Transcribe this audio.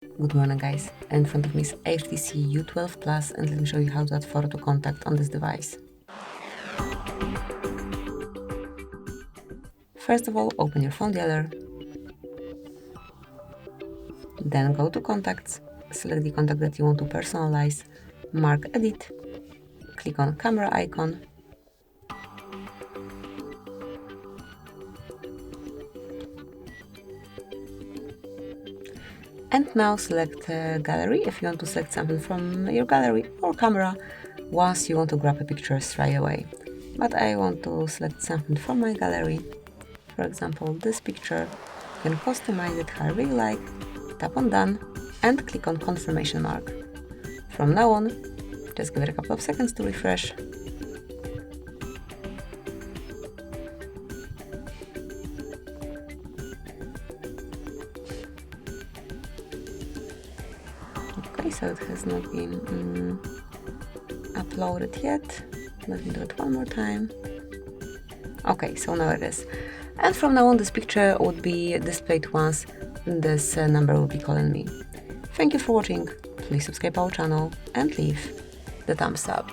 Good morning guys, in front of me is HTC U12 Plus and let me show you how to add photo to contact on this device. First of all, open your phone dealer, then go to contacts, select the contact that you want to personalize, mark edit, click on camera icon, and now select gallery if you want to select something from your gallery or camera once you want to grab a picture straight away. But I want to select something from my gallery, for example this picture. You can customize it however you like, tap on done and click on confirmation mark. From now on, just give it a couple of seconds to refresh. Okay, so it has not been uploaded yet. Let me do it one more time. Okay, so now it is. And from now on, this picture would be displayed once this number will be calling me. Thank you for watching. Please subscribe our channel and leave the thumbs up.